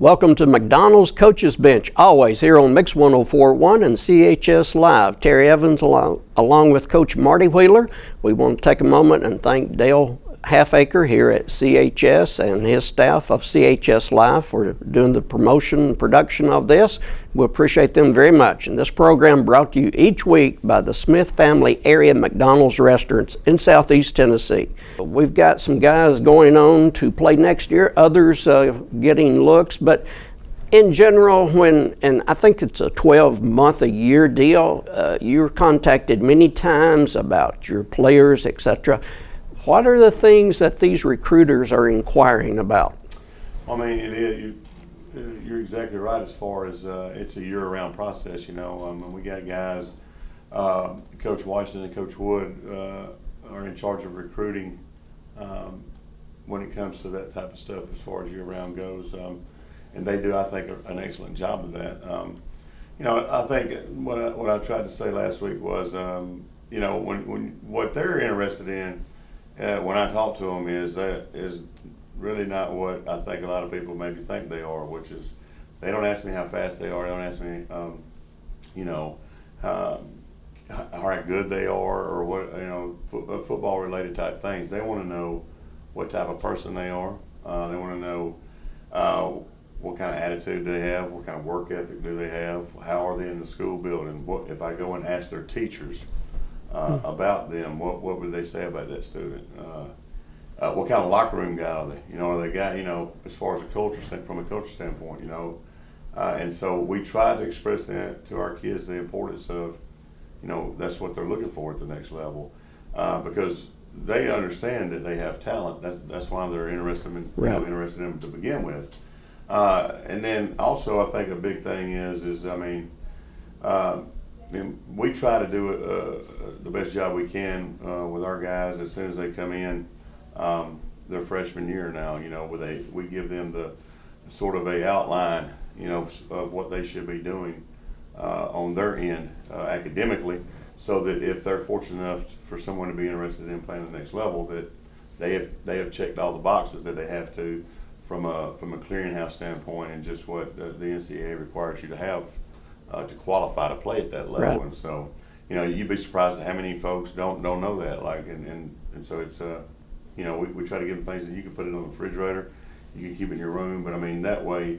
Welcome to McDonald's Coaches Bench, always here on Mix 104.1 and CHS Live. Terry Evans along with Coach Marty Wheeler. We want to take a moment and thank Dale Halfacre here at CHS and his staff of CHS Live for doing the promotion and production of this. We appreciate them very much. And this program brought to you each week by the Smith Family Area McDonald's restaurants in Southeast Tennessee. We've got some guys going on to play next year, others getting looks, but in general, and I think it's a 12-month-a-year deal, you're contacted many times about your players, etc. What are the things that these recruiters are inquiring about? I mean, you're exactly right as far as it's a year-round process. You know, we got guys, Coach Washington and Coach Wood are in charge of recruiting when it comes to that type of stuff as far as year-round goes, and they do, I think, an excellent job of that. You know, I think what I tried to say last week was, you know, when what they're interested in. When I talk to them is really not what I think a lot of people maybe think they are, which is they don't ask me how fast they are. They don't ask me, you know, how good they are or what, you know, football related type things. They want to know what type of person they are. They want to know what kind of attitude they have, what kind of work ethic do they have, how are they in the school building. What if I go and ask their teachers about them, what would they say about that student? What kind of locker room guy are they? You know, are they guy, you know, as far as from a culture standpoint, you know? And so we try to express that to our kids, the importance of, you know, that's what they're looking for at the next level, because they understand that they have talent. That's why they're interested in, interested in them to begin with. And then also I think a big thing is I mean, we try to do the best job we can with our guys as soon as they come in their freshman year now. You know, we give them the sort of a outline, you know, of what they should be doing on their end academically, so that if they're fortunate enough for someone to be interested in playing the next level, that they have checked all the boxes that they have to from a clearinghouse standpoint and just what the NCAA requires you to have to qualify to play at that level. Right. And so, you know, you'd be surprised at how many folks don't know that. Like, and so it's, you know, we try to give them things that you can put it on the refrigerator, you can keep it in your room. But I mean, that way,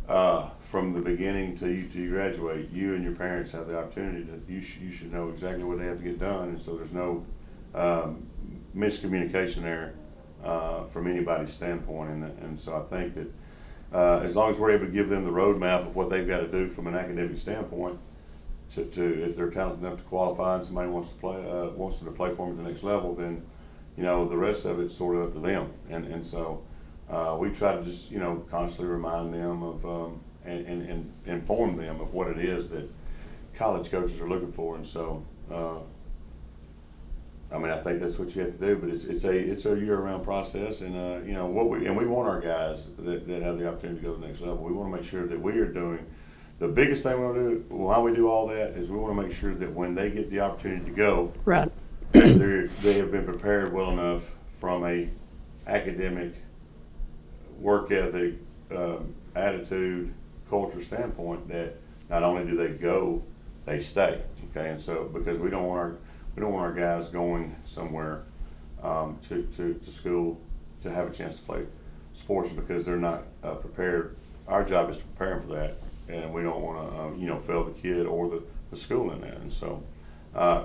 from the beginning to you graduate, you and your parents have the opportunity to, you should know exactly what they have to get done. And so there's no miscommunication there from anybody's standpoint. And so I think that, as long as we're able to give them the roadmap of what they've got to do from an academic standpoint, to if they're talented enough to qualify and somebody wants them to play for them at the next level, then, you know, the rest of it's sort of up to them. And so we try to just, you know, constantly remind them of and inform them of what it is that college coaches are looking for. And so I mean, I think that's what you have to do, but it's a year-round process, and you know we want our guys that have the opportunity to go to the next level. We want to make sure that we are doing the biggest thing we want to do. Why we do all that is we want to make sure that when they get the opportunity to go, right, they have been prepared well enough from a academic, work ethic, attitude, culture standpoint that not only do they go, they stay. Okay, and so because we don't want our guys going somewhere to school to have a chance to play sports because they're not prepared. Our job is to prepare them for that, and we don't want to, you know, fail the kid or the school in that. And so,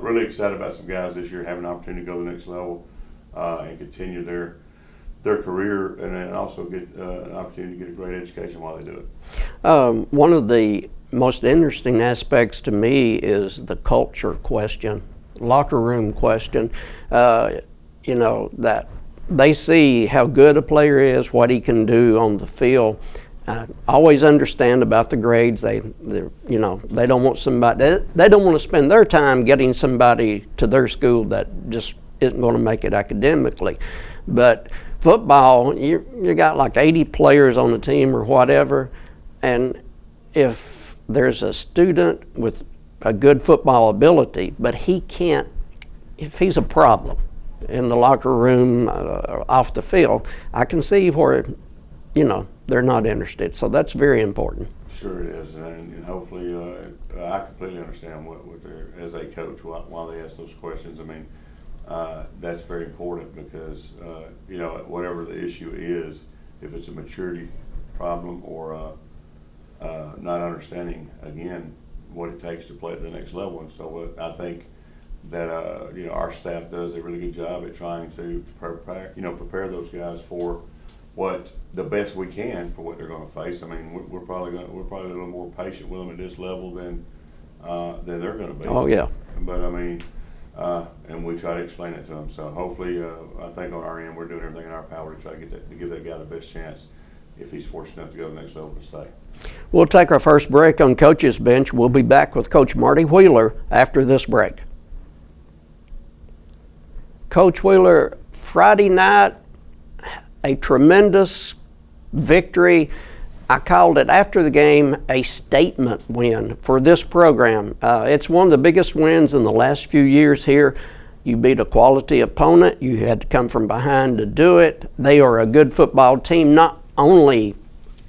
really excited about some guys this year having an opportunity to go to the next level and continue their career, and then also get an opportunity to get a great education while they do it. One of the most interesting aspects to me is the culture question. Locker room question, you know, that they see how good a player is, what he can do on the field. Always understand about the grades. They you know, they don't want somebody. They don't want to spend their time getting somebody to their school that just isn't going to make it academically. But football, you got like 80 players on the team or whatever, and if there's a student with a good football ability, but he can't, if he's a problem in the locker room, off the field, I can see where they're not interested. So that's very important. Sure it is, and hopefully, I completely understand what they're, as a coach, why they ask those questions. I mean, that's very important because, whatever the issue is, if it's a maturity problem or not understanding, again, what it takes to play at the next level. And so I think that, our staff does a really good job at trying to prepare those guys for what the best we can for what they're going to face. I mean, we're probably a little more patient with them at this level than they're going to be. Oh yeah. But I mean, and we try to explain it to them. So hopefully, I think on our end, we're doing everything in our power to try to give that guy the best chance if he's fortunate enough to go to the next level to stay. We'll take our first break on Coach's Bench. We'll be back with Coach Marty Wheeler after this break. Coach Wheeler, Friday night, a tremendous victory. I called it after the game a statement win for this program. It's one of the biggest wins in the last few years here. You beat a quality opponent. You had to come from behind to do it. They are a good football team, not only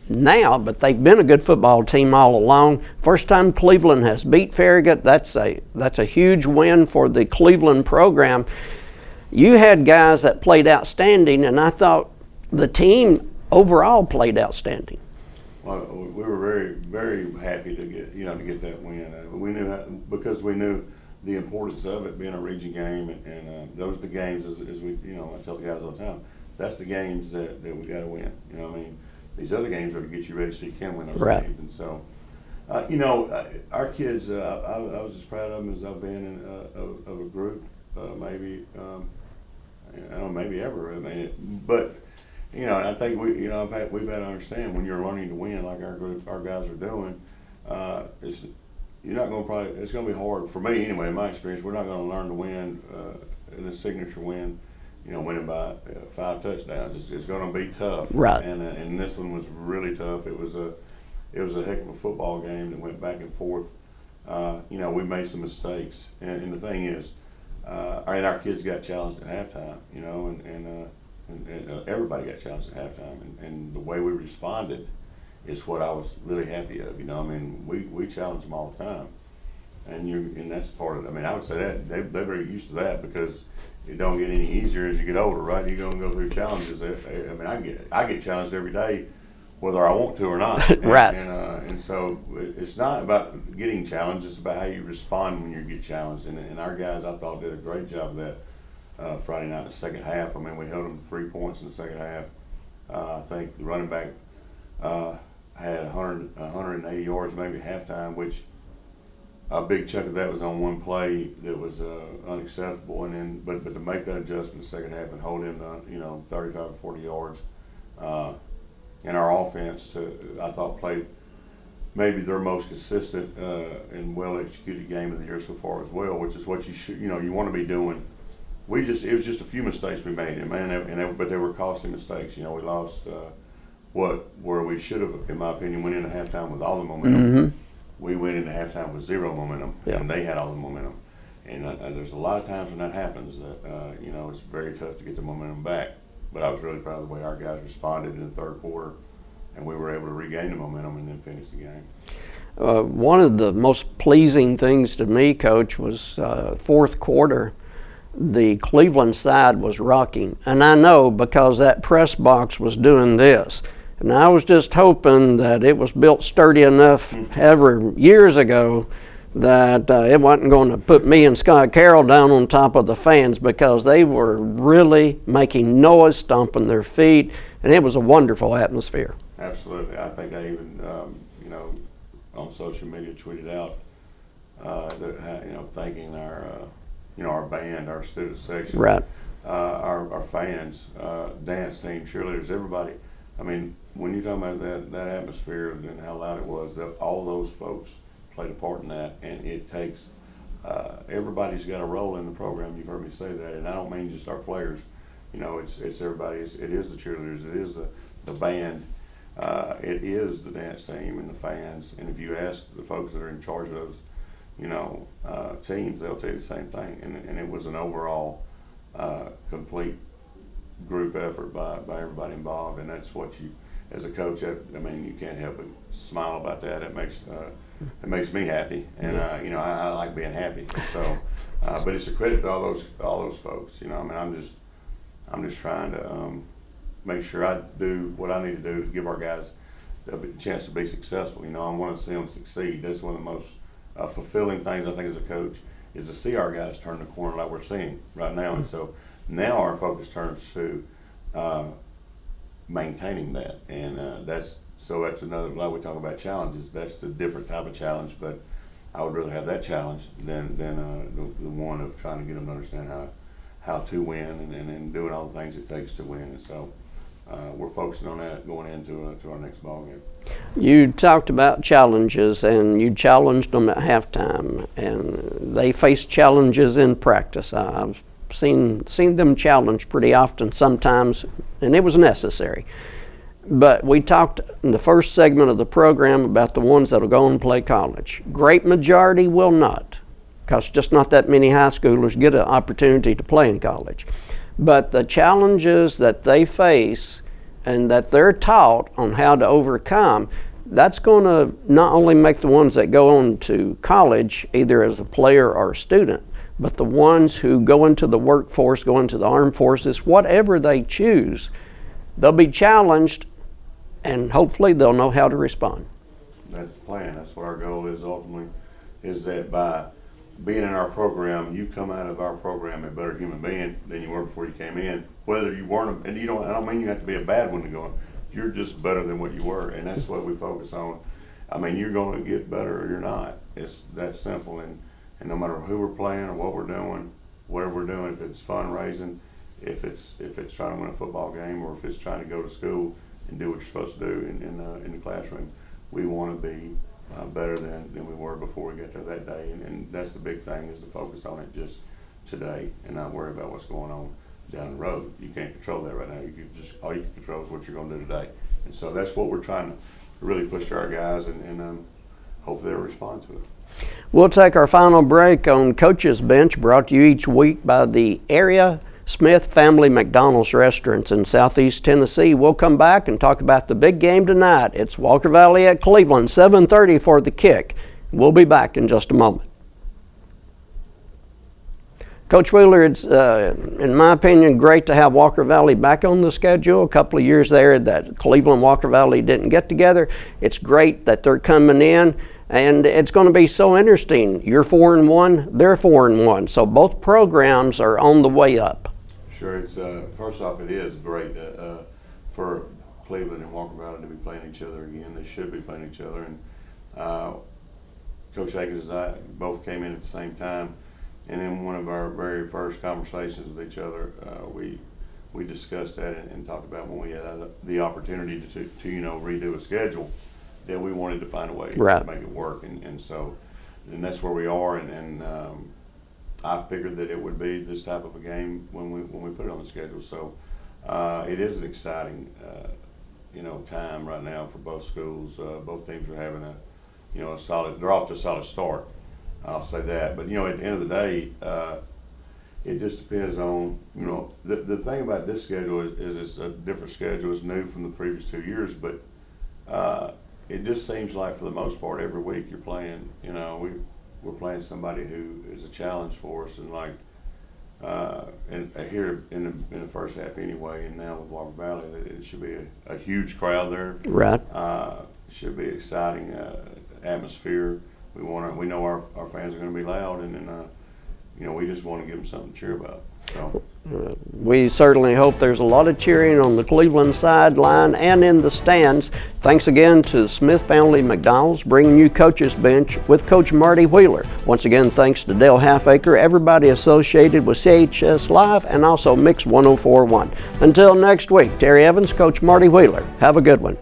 now, but they've been a good football team all along. First time Cleveland has beat Farragut. That's a huge win for the Cleveland program. You had guys that played outstanding, and I thought the team overall played outstanding. Well, we were very, very happy to get that win. We knew because we knew the importance of it being a region game, and those are the games as we I tell the guys all the time. That's the games that we got to win. I mean, these other games are to get you ready so you can win those games. And so, our kids, I was as proud of them as I've been of a group, maybe. I don't know, maybe ever. I mean, but and I think we've had to understand when you're learning to win like our guys are doing. It's going to be hard for me anyway. In my experience, we're not going to learn to win in a signature win. Winning by 5 touchdowns. It's going to be tough. Right. And this one was really tough. It was a heck of a football game that went back and forth. We made some mistakes, and the thing is. And our kids got challenged at halftime, and everybody got challenged at halftime, and the way we responded is what I was really happy of. I mean, we challenge them all the time, and that's part of it. I mean, I would say that they're very used to that because it don't get any easier as you get older, right? You're going to go through challenges. I mean, I get challenged every day, whether I want to or not. Right. And so it's not about getting challenged, it's about how you respond when you get challenged. And our guys, I thought, did a great job of that Friday night in the second half. I mean, we held them to 3 points in the second half. I think the running back had 180 yards maybe at halftime, which a big chunk of that was on one play that was unacceptable. And then, but to make that adjustment in the second half and hold him to 35 or 40 yards. And our offense, I thought, played maybe their most consistent and well-executed game of the year so far as well, which is what you should, you want to be doing. It was just a few mistakes we made, but they were costly mistakes. We lost where we should have, in my opinion, went into halftime with all the momentum. Mm-hmm. We went into halftime with zero momentum, yeah. And they had all the momentum. And there's a lot of times when that happens that it's very tough to get the momentum back. But I was really proud of the way our guys responded in the third quarter, and we were able to regain the momentum and then finish the game. One of the most pleasing things to me, Coach, was fourth quarter. The Cleveland side was rocking, and I know because that press box was doing this. And I was just hoping that it was built sturdy enough years ago that it wasn't going to put me and Scott Carroll down on top of the fans because they were really making noise, stomping their feet, and it was a wonderful atmosphere. Absolutely. I think I even, on social media tweeted out that, thanking our band, our student section, right. Our fans, dance team, cheerleaders, everybody. I mean, when you talk about that atmosphere and how loud it was, all those folks played a part in that, and it takes everybody's got a role in the program. You've heard me say that, and I don't mean just our players. It's everybody. It is the cheerleaders. It is the band. It is the dance team and the fans. And if you ask the folks that are in charge of those, teams, they'll tell you the same thing. And it was an overall complete group effort by everybody involved, and that's as a coach, I mean, you can't help but smile about that. It makes me happy, and you know, I like being happy. So, but it's a credit to all those folks. You know, I mean, I'm just trying to make sure I do what I need to do to give our guys a chance to be successful. You know, I want to see them succeed. That's one of the most fulfilling things I think as a coach is to see our guys turn the corner like we're seeing right now. And so now our focus turns to maintaining that, and that's another, like we talk about challenges, that's the different type of challenge, but I would rather have that challenge than the one of trying to get them to understand how to win and doing all the things it takes to win. And so we're focusing on that going into our next ball game. You talked about challenges, and you challenged them at halftime, and they face challenges in practice. I've seen them challenged pretty often sometimes, and it was necessary. But we talked in the first segment of the program about the ones that will go and play college. Great majority will not, because just not that many high schoolers get an opportunity to play in college. But the challenges that they face and that they're taught on how to overcome, that's going to not only make the ones that go on to college, either as a player or a student, but the ones who go into the workforce, go into the armed forces, whatever they choose, they'll be challenged, and hopefully they'll know how to respond. That's the plan. That's what our goal is ultimately, is that by being in our program, you come out of our program a better human being than you were before you came in. Whether you weren't, and I don't mean you have to be a bad one to go in. You're just better than what you were, and that's what we focus on. I mean, you're going to get better or you're not. It's that simple, and no matter who we're playing or what we're doing, whatever we're doing, if it's fundraising, if it's trying to win a football game, or if it's trying to go to school and do what you're supposed to do in the classroom, we want to be better than we were before we got there that day. And that's the big thing, is to focus on it just today and not worry about what's going on down the road. You can't control that right now. All you can control is what you're going to do today. And so that's what we're trying to really push to our guys, and hopefully they'll respond to it. We'll take our final break on Coach's Bench, brought to you each week by the area Smith Family McDonald's Restaurants in Southeast Tennessee. We'll come back and talk about the big game tonight. It's Walker Valley at Cleveland, 7:30 for the kick. We'll be back in just a moment. Coach Wheeler, it's, in my opinion, great to have Walker Valley back on the schedule. A couple of years there that Cleveland and Walker Valley didn't get together. It's great that they're coming in, and it's going to be so interesting. You're 4-1, they're 4-1, so both programs are on the way up. Sure. It's first off, it is great for Cleveland and Walker Valley to be playing each other again. They should be playing each other, and Coach Akins and I both came in at the same time. And in one of our very first conversations with each other, we discussed that and talked about when we had the opportunity to redo a schedule, that we wanted to find a way to make it work. And so that's where we are. And I figured that it would be this type of a game when we put it on the schedule. So it is an exciting time right now for both schools. Both teams are having a solid. They're off to a solid start. I'll say that. But, at the end of the day, it just depends on, the thing about this schedule is it's a different schedule. It's new from the previous 2 years, but it just seems like for the most part every week you're playing, we're playing somebody who is a challenge for us, and and here in the first half anyway, and now with Walker Valley, it should be a huge crowd there. Right. Should be exciting atmosphere. We know our fans are going to be loud, and we just want to give them something to cheer about. So. We certainly hope there's a lot of cheering on the Cleveland sideline and in the stands. Thanks again to Smith Family McDonald's, bringing you Coach's Bench with Coach Marty Wheeler. Once again, thanks to Dale Halfacre, everybody associated with CHS Live, and also Mix 104.1. Until next week, Terry Evans, Coach Marty Wheeler. Have a good one.